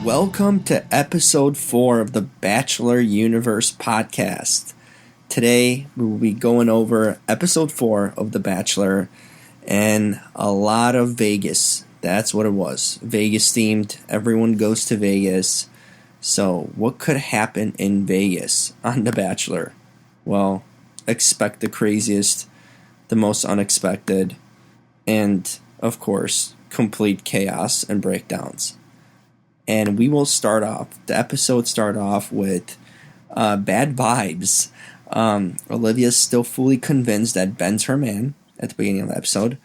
Welcome to episode 4 of the Bachelor Universe Podcast. Today, we will be going over episode 4 of The Bachelor and a lot of Vegas. That's what it was. Vegas themed. Everyone goes to Vegas. So, what could happen in Vegas on The Bachelor? Well, expect the craziest, the most unexpected, and, of course, complete chaos and breakdowns. And we will the episode start off with bad vibes. Olivia's still fully convinced that Ben's her man at the beginning of the episode.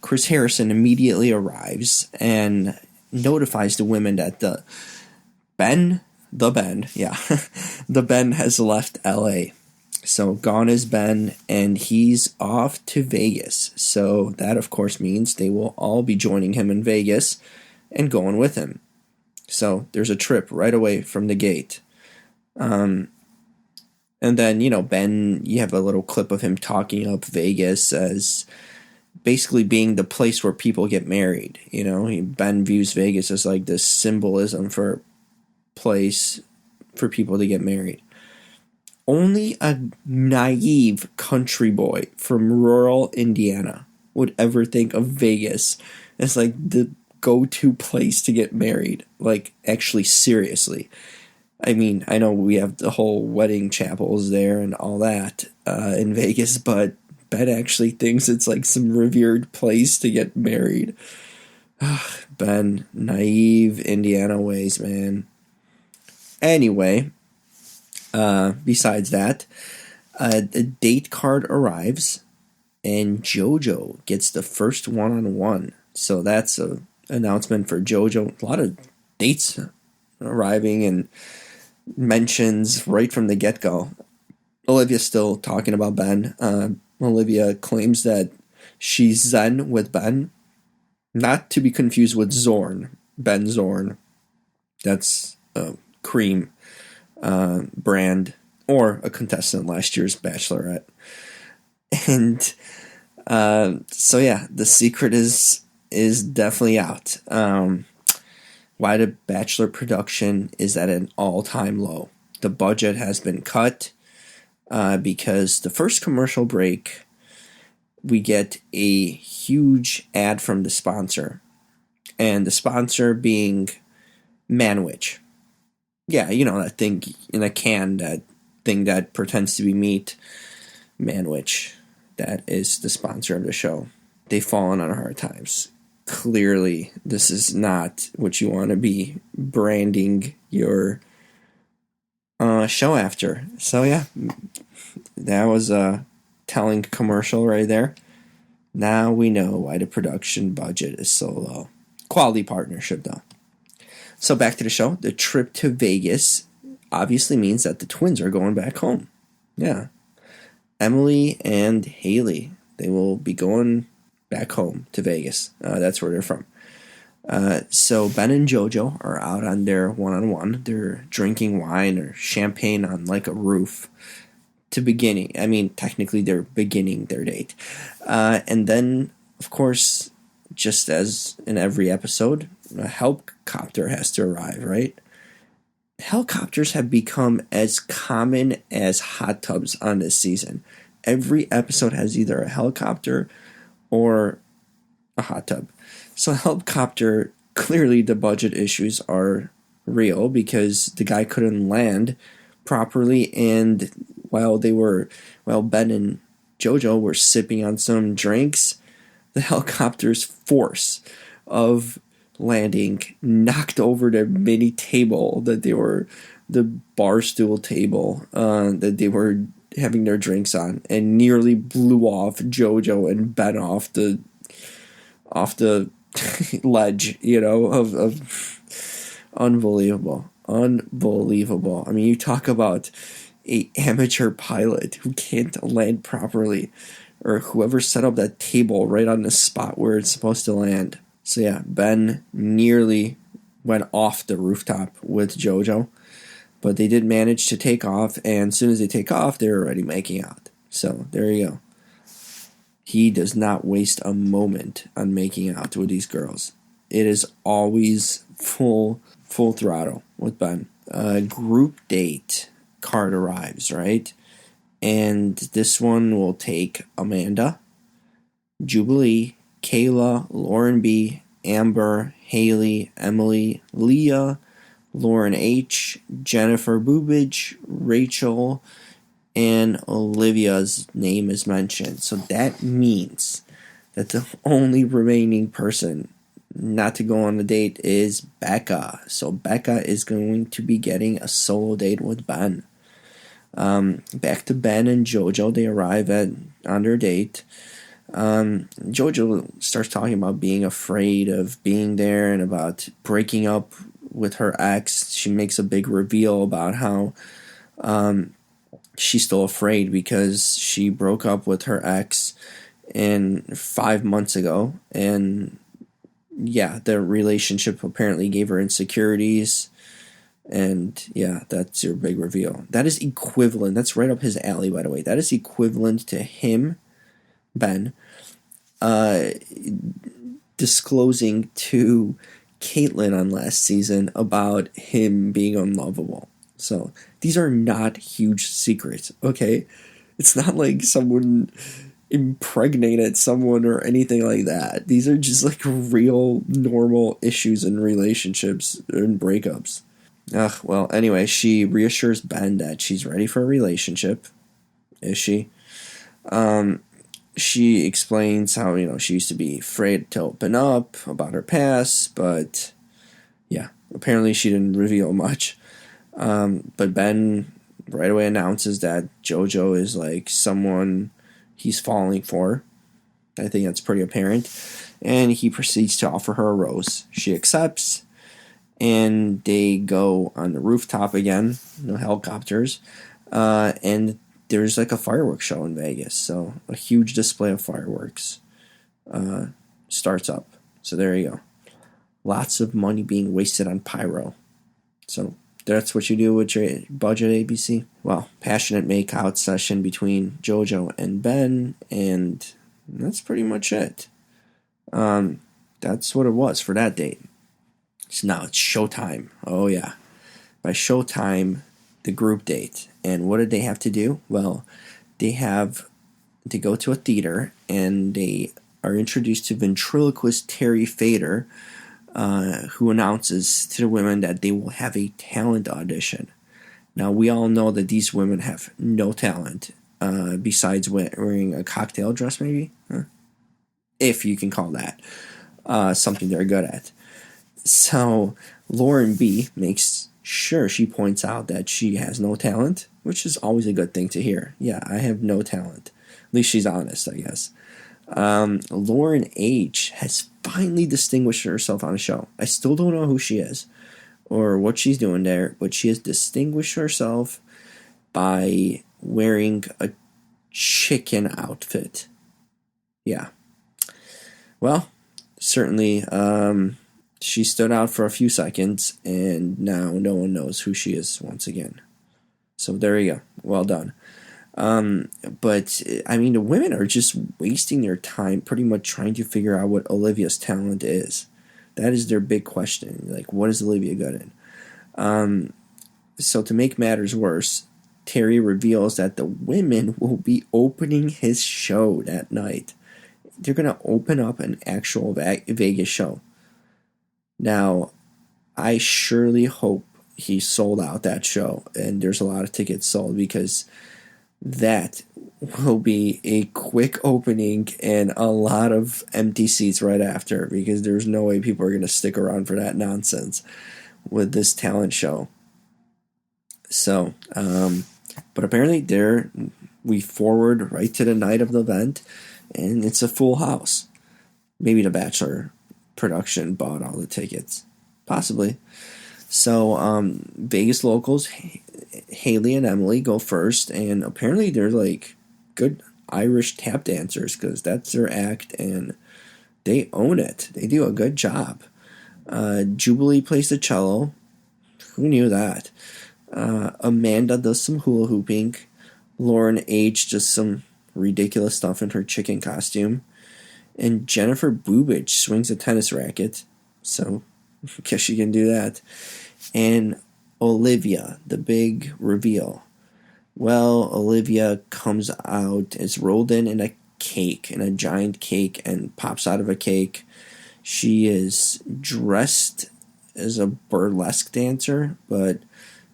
Chris Harrison immediately arrives and notifies the women that the Ben has left LA. So gone is Ben, and he's off to Vegas. So that, of course, means they will all be joining him in Vegas and going with him. So there's a trip right away from the gate. And then, Ben, you have a little clip of him talking up Vegas as basically being the place where people get married. Ben views Vegas as like this symbolism for a place for people to get married. Only a naive country boy from rural Indiana would ever think of Vegas as like the go-to place to get married, like actually seriously. I mean, I know we have the whole wedding chapels there and all that in Vegas, but Ben actually thinks it's like some revered place to get married. Ben, naive Indiana ways, man. Anyway, besides that, the date card arrives and JoJo gets the first one-on-one. So that's a announcement for JoJo. A lot of dates arriving and mentions right from the get-go. Olivia's still talking about Ben. Olivia claims that she's zen with Ben, not to be confused with Zorn. Ben Zorn. That's a cream brand, or a contestant last year's Bachelorette. And so yeah, the secret is definitely out. Why the Bachelor production is at an all-time low. The budget has been cut because the first commercial break, we get a huge ad from the sponsor. And the sponsor being Manwich. Yeah, that thing in a can, that thing that pretends to be meat. Manwich. That is the sponsor of the show. They've fallen on hard times. Clearly, this is not what you want to be branding your show after. So yeah, that was a telling commercial right there. Now we know why the production budget is so low. Quality partnership, though. So back to the show. The trip to Vegas obviously means that the twins are going back home. Yeah. Emily and Haley, they will be going back home to Vegas. That's where they're from. So Ben and JoJo are out on their one-on-one. They're drinking wine or champagne on like a roof technically they're beginning their date. And then, of course, just as in every episode, a helicopter has to arrive, right? Helicopters have become as common as hot tubs on this season. Every episode has either a helicopter or a hot tub. So helicopter, clearly the budget issues are real because the guy couldn't land properly, and while Ben and JoJo were sipping on some drinks, the helicopter's force of landing knocked over the mini table the bar stool table that they were having their drinks on, and nearly blew off JoJo and Ben off the ledge, of unbelievable. I mean, you talk about a amateur pilot who can't land properly, or whoever set up that table right on the spot where it's supposed to land. So yeah, Ben nearly went off the rooftop with JoJo, but they did manage to take off, and as soon as they take off, they're already making out. So there you go. He does not waste a moment on making out with these girls. It is always full throttle with Ben. Group date card arrives, right? And this one will take Amanda, Jubilee, Kayla, Lauren B, Amber, Haley, Emily, Leah, Lauren H, Jennifer Boobage, Rachel, and Olivia's name is mentioned. So that means that the only remaining person not to go on the date is Becca. So Becca is going to be getting a solo date with Ben. Back to Ben and JoJo. They arrive on their date. JoJo starts talking about being afraid of being there and about breaking up with her ex. She makes a big reveal about how she's still afraid because she broke up with her ex 5 months ago, and yeah, the relationship apparently gave her insecurities. And yeah, that's your big reveal. That is equivalent. That's right up his alley, by the way. That is equivalent to him, Ben, disclosing to Caitlyn on last season about him being unlovable. So these are not huge secrets, okay? It's not like someone impregnated someone or anything like that. These are just like real normal issues in relationships and breakups. Well, anyway, she reassures Ben that she's ready for a relationship. Is she? She explains how, she used to be afraid to open up about her past, but yeah, apparently she didn't reveal much. But Ben right away announces that JoJo is like someone he's falling for. I think that's pretty apparent. And he proceeds to offer her a rose. She accepts, and they go on the rooftop again, no helicopters, and there's like a fireworks show in Vegas. So a huge display of fireworks starts up. So there you go. Lots of money being wasted on pyro. So that's what you do with your budget, ABC. Well, passionate make-out session between JoJo and Ben, and that's pretty much it. That's what it was for that date. So now it's showtime. Oh yeah. By showtime, the group date. And what did they have to do? Well, they have to go to a theater, and they are introduced to ventriloquist Terry Fader, who announces to the women that they will have a talent audition. Now, we all know that these women have no talent, besides wearing a cocktail dress, maybe? If you can call that something they're good at. So, Lauren B makes sure she points out that she has no talent, which is always a good thing to hear. Yeah, I have no talent. At least she's honest, I guess. Lauren H has finally distinguished herself on a show. I still don't know who she is or what she's doing there, but she has distinguished herself by wearing a chicken outfit. Yeah. Well, certainly, she stood out for a few seconds, and now no one knows who she is once again. So there you go. Well done. But, I mean, the women are just wasting their time pretty much trying to figure out what Olivia's talent is. That is their big question. Like, what is Olivia good in? So to make matters worse, Terry reveals that the women will be opening his show that night. They're going to open up an actual Vegas show. Now, I surely hope he sold out that show and there's a lot of tickets sold, because that will be a quick opening and a lot of empty seats right after, because there's no way people are going to stick around for that nonsense with this talent show. So, but apparently we forward right to the night of the event, and it's a full house. Maybe the Bachelor production bought all the tickets. Possibly. So, Vegas locals, Haley and Emily go first, and apparently they're like good Irish tap dancers because that's their act, and they own it. They do a good job. Jubilee plays the cello. Who knew that? Amanda does some hula hooping. Lauren H. does some ridiculous stuff in her chicken costume. And Jennifer Boobage swings a tennis racket. So, I guess she can do that. And Olivia, the big reveal. Well, Olivia comes out, is rolled in a cake, in a giant cake, and pops out of a cake. She is dressed as a burlesque dancer, but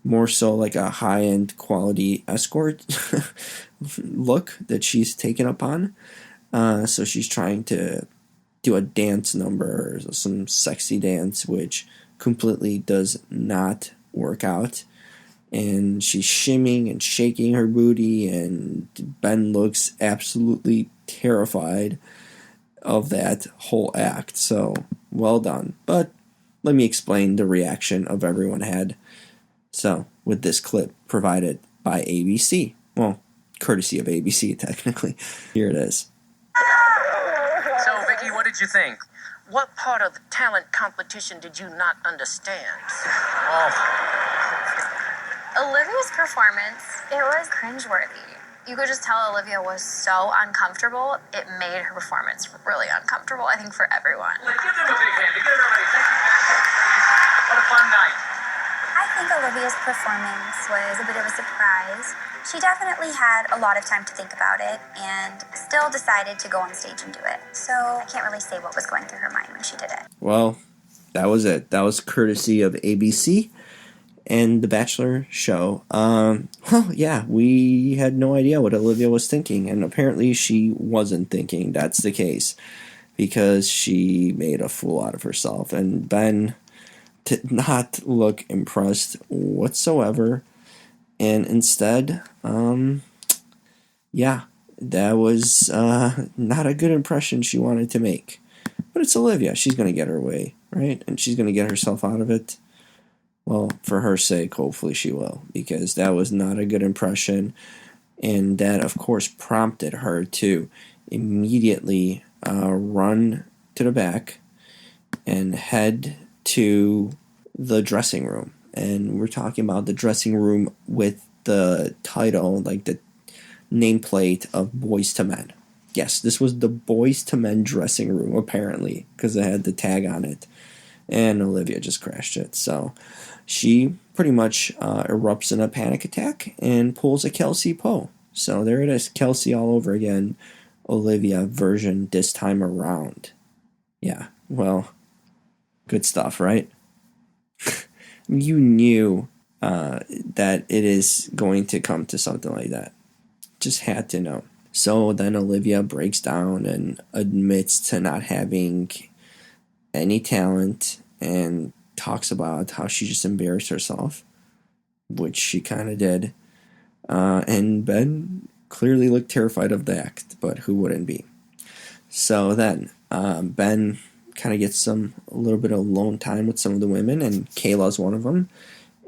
more so like a high-end quality escort look that she's taken upon. So she's trying to do a dance number, some sexy dance, which completely does not work out. And she's shimming and shaking her booty, and Ben looks absolutely terrified of that whole act. So, well done. But let me explain the reaction of everyone had. So, with this clip provided by ABC. Well, courtesy of ABC, technically. Here it is. So, Vicky, what did you think? What part of the talent competition did you not understand? Olivia's performance, it was cringeworthy. You could just tell Olivia was so uncomfortable. It made her performance really uncomfortable, I think, for everyone. Give them a big hand. Give everybody. Thank you. What a fun night. I think Olivia's performance was a bit of a surprise. She definitely had a lot of time to think about it and still decided to go on stage and do it. So I can't really say what was going through her mind when she did it. Well, that was it. That was courtesy of ABC and The Bachelor show. We had no idea what Olivia was thinking, and apparently she wasn't thinking that's the case, because she made a fool out of herself, and Ben did not look impressed whatsoever, and instead, that was not a good impression she wanted to make. But it's Olivia. She's going to get her way, right? And she's going to get herself out of it. Well, for her sake, hopefully she will, because that was not a good impression. And that, of course, prompted her to immediately run to the back and head to the dressing room. And we're talking about the dressing room with the title, like the nameplate of Boys to Men. Yes, this was the Boys to Men dressing room, apparently, because it had the tag on it. And Olivia just crashed it. So she pretty much erupts in a panic attack and pulls a Kelsey Poe. So there it is, Kelsey all over again, Olivia version this time around. Yeah, well, good stuff, right? You knew that it is going to come to something like that. Just had to know. So then Olivia breaks down and admits to not having any talent and talks about how she just embarrassed herself, which she kind of did. And Ben clearly looked terrified of the act, but who wouldn't be? So then Ben kind of gets a little bit of alone time with some of the women, and Kayla's one of them.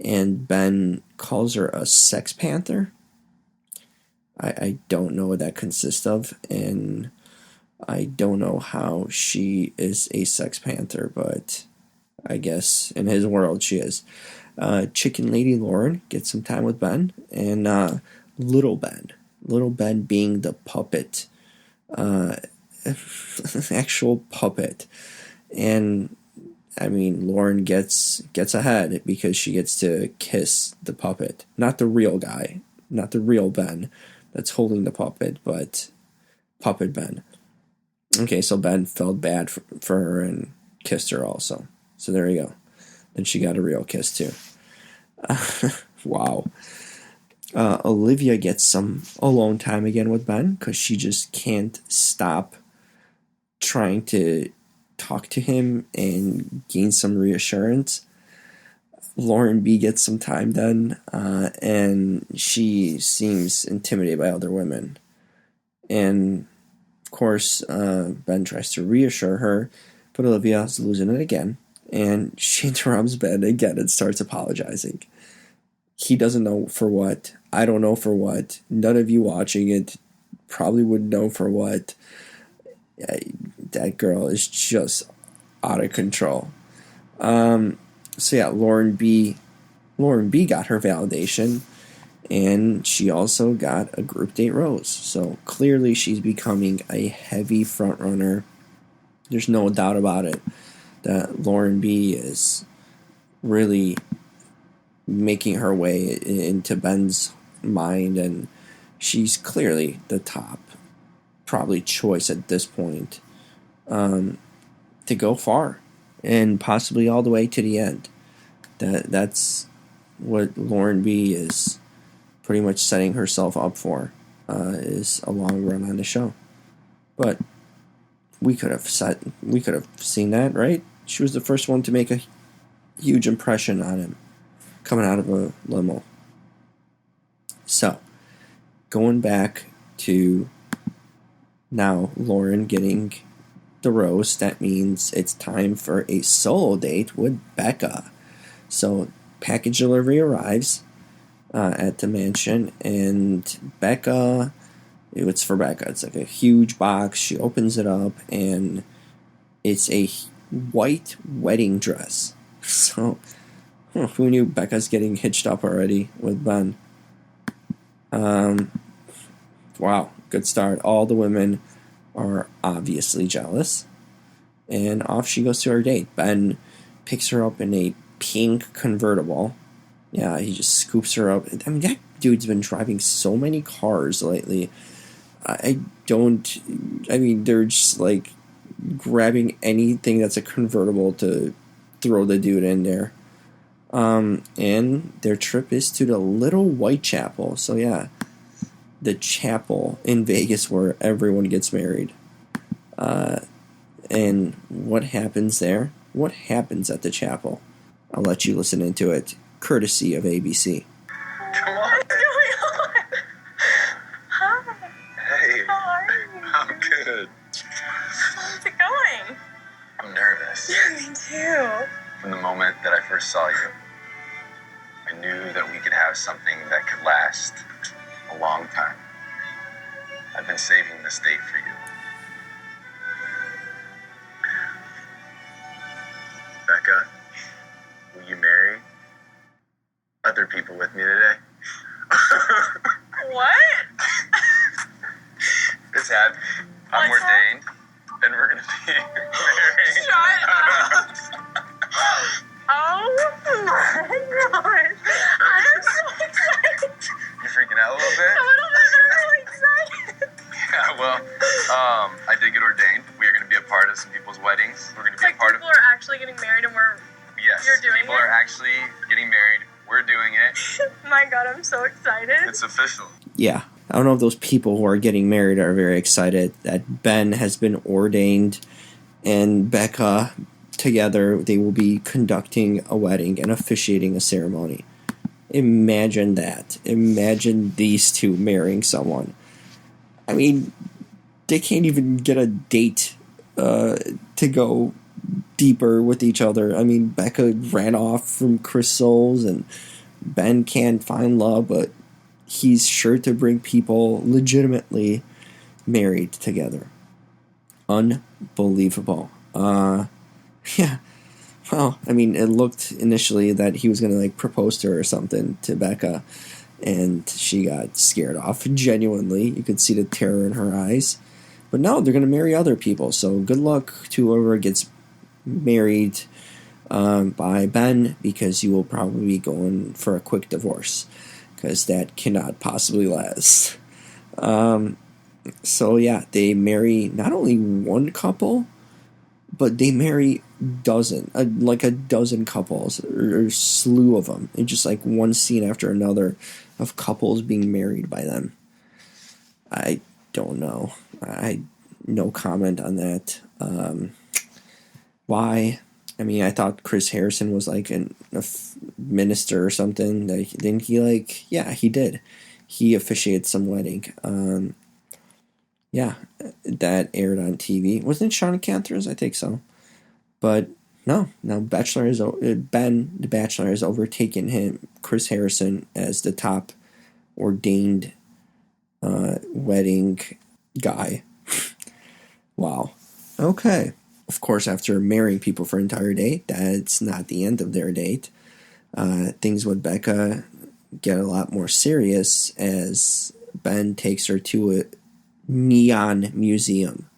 And Ben calls her a sex panther. I don't know what that consists of, and I don't know how she is a sex panther, but I guess in his world she is. Chicken Lady Lauren gets some time with Ben, and Little Ben being the puppet, actual puppet. And I mean, Lauren gets ahead because she gets to kiss the puppet, not the real guy, not the real Ben that's holding the puppet, but Puppet Ben. Okay, so Ben felt bad for her and kissed her also. So there you go. Then she got a real kiss too. Wow. Olivia gets some alone time again with Ben because she just can't stop trying to talk to him and gain some reassurance. Lauren B gets some time then, and she seems intimidated by other women. And, of course, Ben tries to reassure her, But Olivia's losing it again, and she interrupts Ben again and starts apologizing. He doesn't know for what. I don't know for what. None of you watching it probably wouldn't know for what. That girl is just out of control. So yeah, Lauren B got her validation, and she also got a group date rose. So clearly she's becoming a heavy front runner. There's no doubt about it that Lauren B is really making her way into Ben's mind, and she's clearly the top probably choice at this point to go far and possibly all the way to the end. That's what Lauren B is pretty much setting herself up for, is a long run on the show. But we could have seen that, right? She was the first one to make a huge impression on him coming out of a limo. So, going back to now Lauren getting the rose, that means it's time for a solo date with Becca. So, package delivery arrives at the mansion, and Becca, it's for Becca. It's like a huge box. She opens it up, and it's a white wedding dress. So, who knew Becca's getting hitched up already with Ben? Wow, good start. All the women are obviously jealous. And off she goes to her date. Ben picks her up in a pink convertible. Yeah, he just scoops her up. I mean, that dude's been driving so many cars lately. They're just like grabbing anything that's a convertible to throw the dude in there. And their trip is to the Little Whitechapel. So yeah, the chapel in Vegas where everyone gets married. And what happens there? What happens at the chapel? I'll let you listen into it, courtesy of ABC. Come on. What's going on? Hi. Hey. How are you? I'm good. How's it going? I'm nervous. Me too. From the moment that I first saw you, I knew that we could have something that could last a long time. I've been saving this date for you. Becca, will you marry other people with me today? What? It's happening. I'm What's ordained, and we're going to be married. Shut up. Oh my gosh. I'm so excited. You freaking out a little bit? A little bit. I'm really excited. Yeah, well, I did get ordained. We are going to be a part of some people's weddings. We're going to It's be like a part people are actually getting married and we're... Yes, you're doing people it? are actually getting married. We're doing it. My God, I'm so excited. It's official. Yeah, I don't know if those people who are getting married are very excited that Ben has been ordained and Becca, together, they will be conducting a wedding and officiating a ceremony. Imagine that. Imagine these two marrying someone. I mean, they can't even get a date to go deeper with each other. I mean, Becca ran off from Chris Soules, and Ben can't find love, but he's sure to bring people legitimately married together. Unbelievable. Yeah. Well, I mean, it looked initially that he was going to, like, propose to her or something, to Becca, and she got scared off, genuinely. You could see the terror in her eyes. But no, they're going to marry other people, so good luck to whoever gets married by Ben, because you will probably be going for a quick divorce, because that cannot possibly last. So yeah, they marry not only one couple, but they marry a dozen couples, or a slew of them. It's just like one scene after another of couples being married by them. I don't know. No comment on that. Why? I mean, I thought Chris Harrison was like a minister or something. Didn't he yeah, he did. He officiated some wedding. Yeah, that aired on TV. Wasn't it Shawn Cantor's? I think so. But no, now Ben, the Bachelor, has overtaken him, Chris Harrison, as the top ordained wedding guy. Wow. Okay. Of course, after marrying people for an entire day, that's not the end of their date. Things with Becca get a lot more serious as Ben takes her to a neon museum.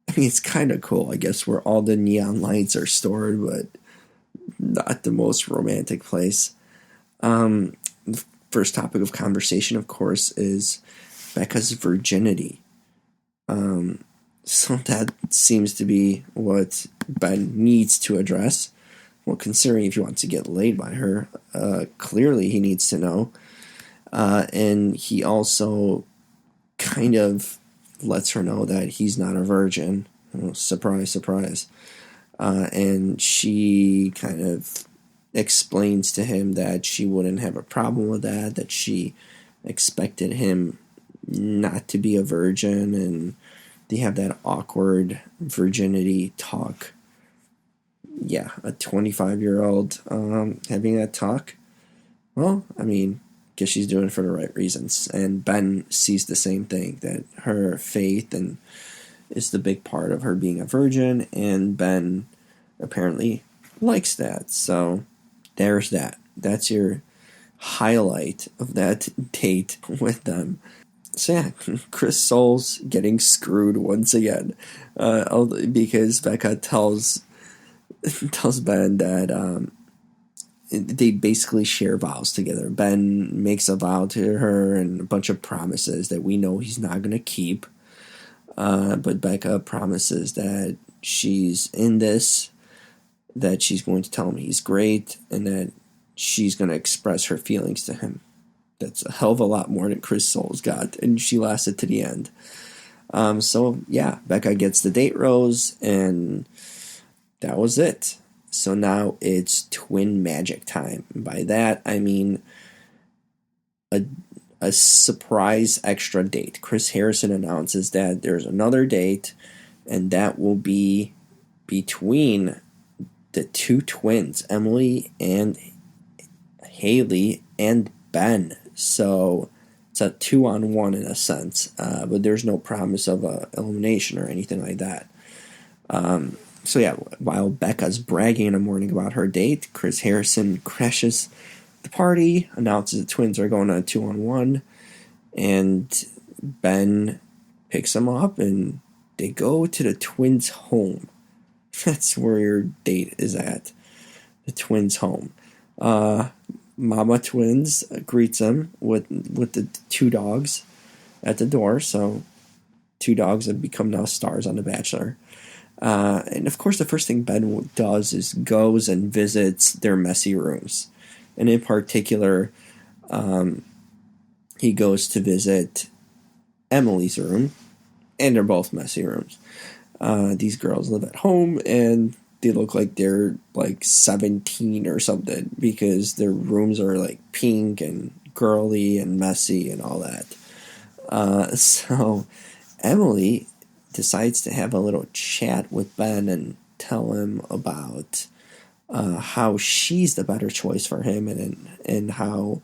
I mean, it's kind of cool, I guess, where all the neon lights are stored, but not the most romantic place. The first topic of conversation, of course, is Becca's virginity. So that seems to be what Ben needs to address. Well, considering if he wants to get laid by her, clearly he needs to know. And he also kind of lets her know that he's not a virgin. Oh, surprise, surprise. And she kind of explains to him that she wouldn't have a problem with that she expected him not to be a virgin, and they have that awkward virginity talk. Yeah, a 25-year-old having that talk. Well, I mean, guess she's doing it for the right reasons. And Ben sees the same thing, that her faith and is the big part of her being a virgin, and Ben apparently likes that. So there's that. That's your highlight of that date with them. So yeah, Chris Soules getting screwed once again, because Becca tells Ben that they basically share vows together. Ben makes a vow to her and a bunch of promises that we know he's not going to keep. But Becca promises that she's in this, that she's going to tell him he's great, and that she's going to express her feelings to him. That's a hell of a lot more than Chris Soules got, and she lasted to the end. So yeah, Becca gets the date rose, and that was it. So now it's twin magic time. And by that, I mean a surprise extra date. Chris Harrison announces that there's another date, and that will be between the two twins, Emily and Haley, and Ben. So it's a 2-on-1 in a sense, but there's no promise of elimination or anything like that. So yeah, while Becca's bragging in the morning about her date, Chris Harrison crashes the party, announces the twins are going on a 2-on-1, and Ben picks them up, and they go to the twins' home. That's where your date is at, the twins' home. Mama Twins greets them with the two dogs at the door. So two dogs have become now stars on The Bachelor. And of course, the first thing Ben does is goes and visits their messy rooms. And in particular, he goes to visit Emily's room, and they're both messy rooms. These girls live at home, and they look like they're like 17 or something, because their rooms are like pink and girly and messy and all that. So Emily decides to have a little chat with Ben and tell him about how she's the better choice for him, and how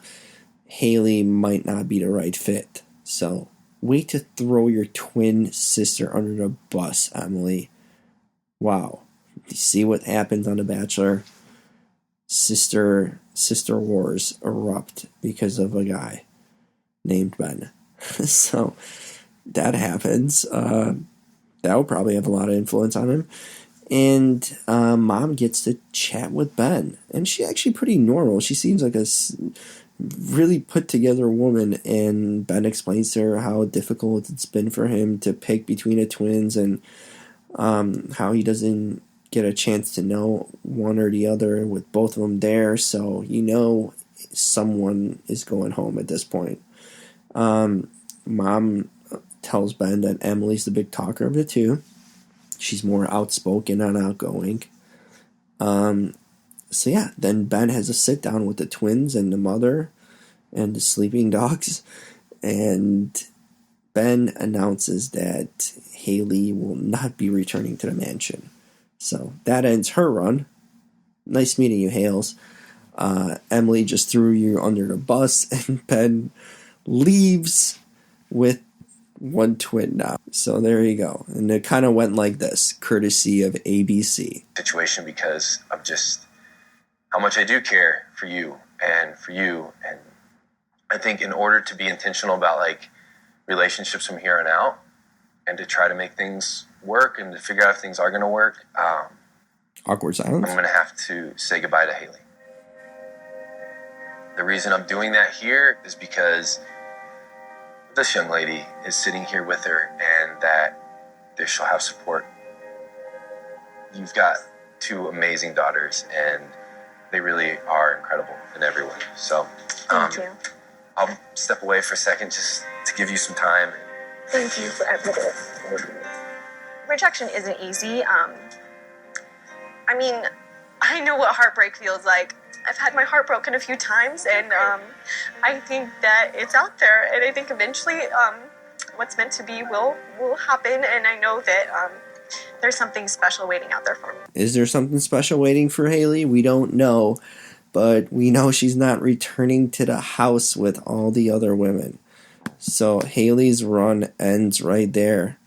Haley might not be the right fit. So wait to throw your twin sister under the bus, Emily. Wow. You see what happens on The Bachelor? Sister wars erupt because of a guy named Ben. So that happens. That will probably have a lot of influence on him. And Mom gets to chat with Ben, and she's actually pretty normal. She seems like a really put together woman, and Ben explains to her how difficult it's been for him to pick between the twins, and how he doesn't get a chance to know one or the other with both of them there. So someone is going home at this point. Mom tells Ben that Emily's the big talker of the two. She's more outspoken and outgoing. So yeah, then Ben has a sit down with the twins and the mother and the sleeping dogs, and Ben announces that Haley will not be returning to the mansion. So that ends her run. Nice meeting you, Hales. Emily just threw you under the bus, and Ben leaves with one twin now. So there you go. And it kind of went like this, courtesy of ABC. Situation, because of just how much I do care for you. And I think in order to be intentional about like relationships from here on out, and to try to make things work and to figure out if things are going to work, Awkward silence. I'm going to have to say goodbye to Haley. The reason I'm doing that here is because this young lady is sitting here with her, and that she'll have support. You've got two amazing daughters, and they really are incredible in every way. So, Thank you. I'll step away for a second just to give you some time. Thank you for everything. Rejection isn't easy. I mean, I know what heartbreak feels like. I've had my heart broken a few times, and I think that it's out there, and I think eventually what's meant to be will happen, and I know that there's something special waiting out there for me. Is there something special waiting for Haley? We don't know, but we know she's not returning to the house with all the other women. So Haley's run ends right there.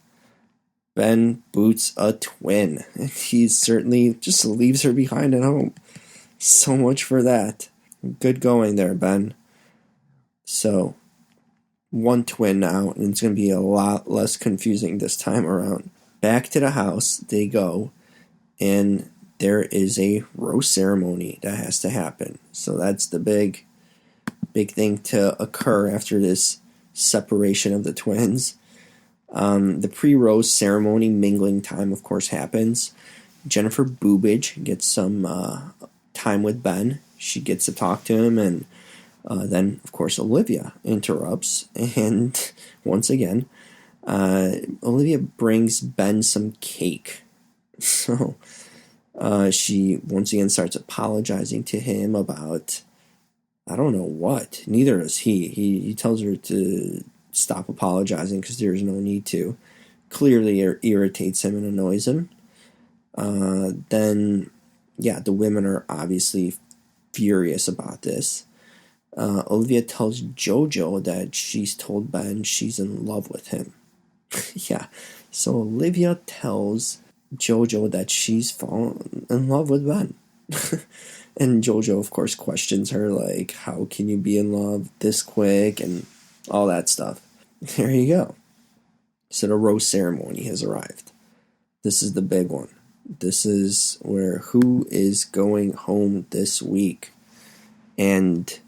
Ben boots a twin. He certainly just leaves her behind at home. So much for that. Good going there, Ben. So, one twin now, and it's going to be a lot less confusing this time around. Back to the house they go, and there is a rose ceremony that has to happen. So that's the big thing to occur after this separation of the twins. The pre-rose ceremony mingling time, of course, happens. Jennifer Boobage gets some time with Ben. She gets to talk to him, and then, of course, Olivia interrupts. And once again, Olivia brings Ben some cake. So she once again starts apologizing to him about, I don't know what. Neither does he. He tells her to stop apologizing because there's no need to. Clearly irritates him and annoys him. Then, yeah, the women are obviously furious about this. Olivia tells Jojo that she's told Ben she's in love with him. Yeah, so Olivia tells Jojo that she's fallen in love with Ben. And Jojo, of course, questions her, like, how can you be in love this quick, and all that stuff. There you go. So the rose ceremony has arrived. This is the big one. This is where who is going home this week. And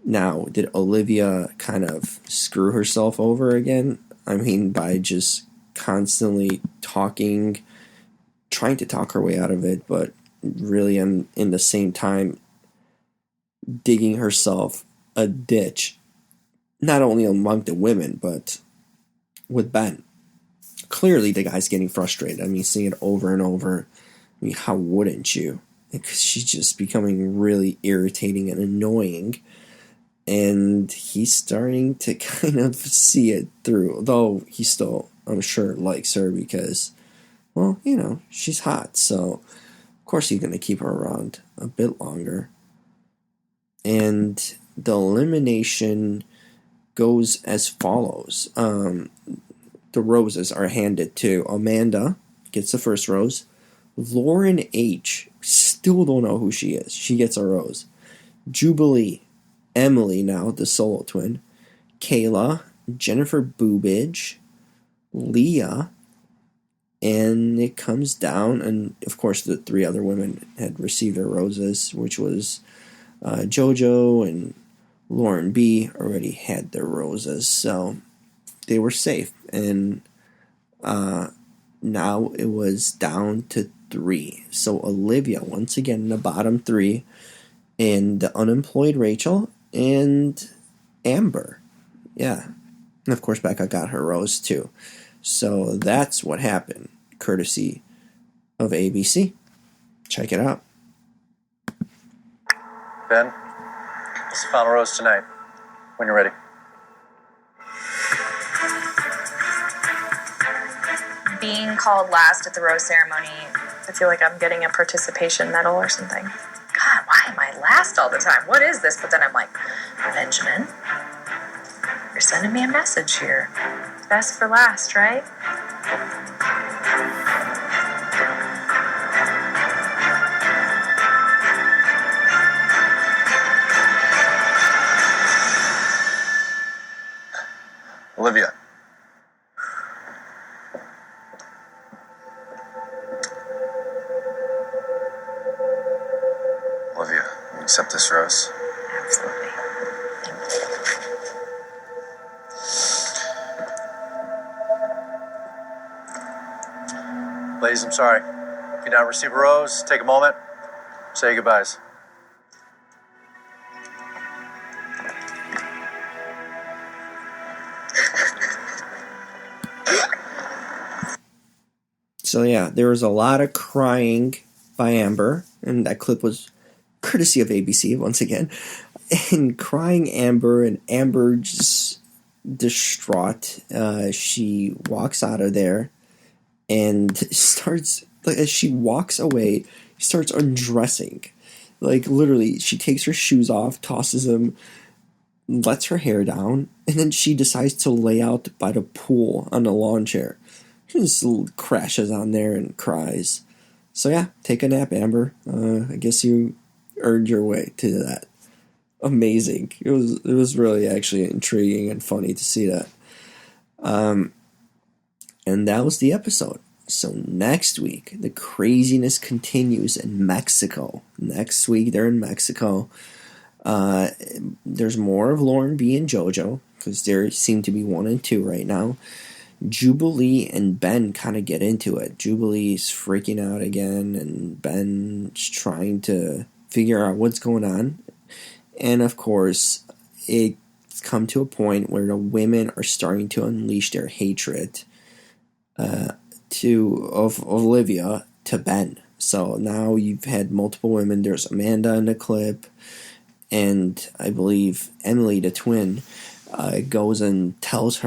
now, did Olivia kind of screw herself over again? I mean, by just constantly talking, trying to talk her way out of it, but really in the same time digging herself a ditch, not only among the women, but with Ben. Clearly, the guy's getting frustrated. I mean, seeing it over and over. I mean, how wouldn't you? Because she's just becoming really irritating and annoying. And he's starting to kind of see it through. Though he still, I'm sure, likes her because, well, you know, she's hot. So, of course, he's going to keep her around a bit longer. And the elimination goes as follows. The roses are handed to Amanda, gets the first rose. Lauren H., still don't know who she is. She gets a rose. Jubilee, Emily now, the solo twin. Kayla, Jennifer Boobage, Leah, and it comes down, and of course the three other women had received their roses, which was Jojo and Lauren B. already had their roses, so they were safe. And now it was down to 3. So Olivia, once again, in the bottom 3, and the unemployed Rachel and Amber. Yeah. And of course, Becca got her rose too. So that's what happened, courtesy of ABC. Check it out. Ben, it's the final rose tonight, when you're ready. Being called last at the rose ceremony I feel like I'm getting a participation medal or something. God, why am I last all the time? What is this? But then I'm like, Benjamin, you're sending me a message here. Best for last, right? Olivia. Olivia, you accept this rose? Absolutely. Ladies, I'm sorry. If you not receive a rose, take a moment, say your goodbyes. So yeah, there was a lot of crying by Amber, and that clip was courtesy of ABC once again. And crying Amber, and Amber just distraught. She walks out of there and starts, like, as she walks away, starts undressing. Like, literally, she takes her shoes off, tosses them, lets her hair down, and then she decides to lay out by the pool on the lawn chair. She just crashes on there and cries. So yeah, take a nap, Amber. I guess you earned your way to that. Amazing. It was really actually intriguing and funny to see that. And that was the episode. So next week, the craziness continues in Mexico. Next week, they're in Mexico. There's more of Lauren B and JoJo, because they seem to be 1 and 2 right now. Jubilee and Ben kind of get into it. Jubilee's freaking out again, and Ben's trying to figure out what's going on. And of course, it's come to a point where the women are starting to unleash their hatred of Olivia to Ben. So now you've had multiple women. There's Amanda in the clip, and I believe Emily, the twin, goes and tells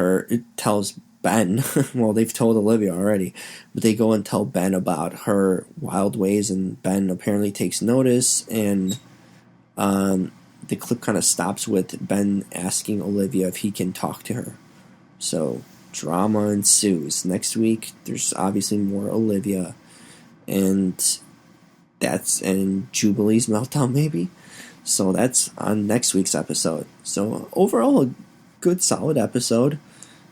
Ben, well, they've told Olivia already, but they go and tell Ben about her wild ways, and Ben apparently takes notice, and the clip kind of stops with Ben asking Olivia if he can talk to her. So drama ensues. Next week, there's obviously more Olivia, and Jubilee's meltdown maybe. So that's on next week's episode. So overall, a good solid episode.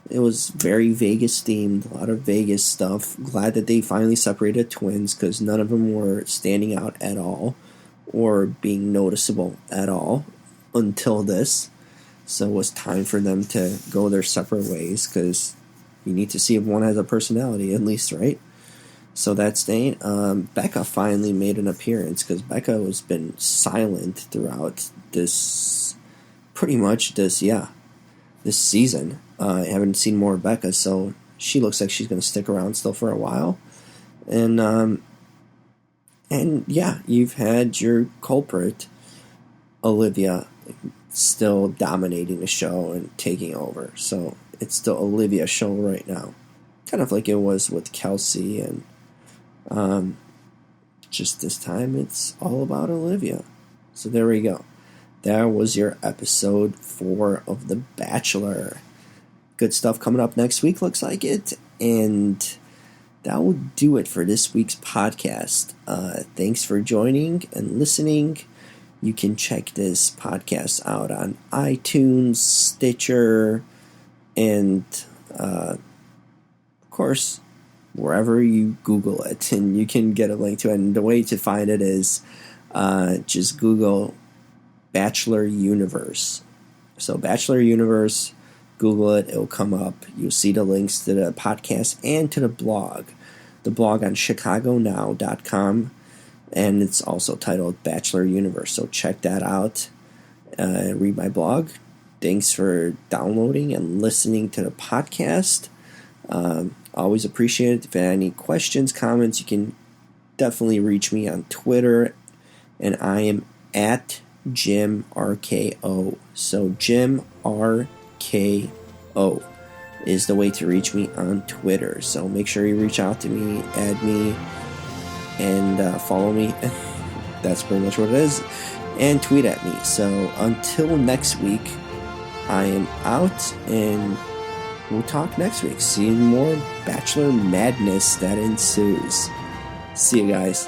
It was very Vegas themed, a lot of Vegas stuff. Glad that they finally separated twins, because none of them were standing out at all or being noticeable at all until this. So it was time for them to go their separate ways, because you need to see if one has a personality at least, right? So that's staying. Becca finally made an appearance, because Becca has been silent throughout this season. I haven't seen more of Becca, so she looks like she's going to stick around still for a while. And yeah, you've had your culprit, Olivia, still dominating the show and taking over. So it's still Olivia's show right now. Kind of like it was with Kelsey, and just this time it's all about Olivia. So there we go. That was your episode 4 of The Bachelor. Good stuff coming up next week, looks like it. And that will do it for this week's podcast. Thanks for joining and listening. You can check this podcast out on iTunes, Stitcher, and of course, wherever you Google it. And you can get a link to it. And the way to find it is just Google Bachelor Universe. So Bachelor Universe, Google it, it'll come up. You'll see the links to the podcast and to the blog. The blog on chicagonow.com, and it's also titled Bachelor Universe. So check that out. Read my blog. Thanks for downloading and listening to the podcast. Always appreciate it. If you have any questions, comments, you can definitely reach me on Twitter, and I am at Jim RKO. So Jim RKO is the way to reach me on Twitter. So make sure you reach out to me, add me, and follow me. That's pretty much what it is. And tweet at me. So until next week, I am out, and we'll talk next week. See more Bachelor madness that ensues. See you guys.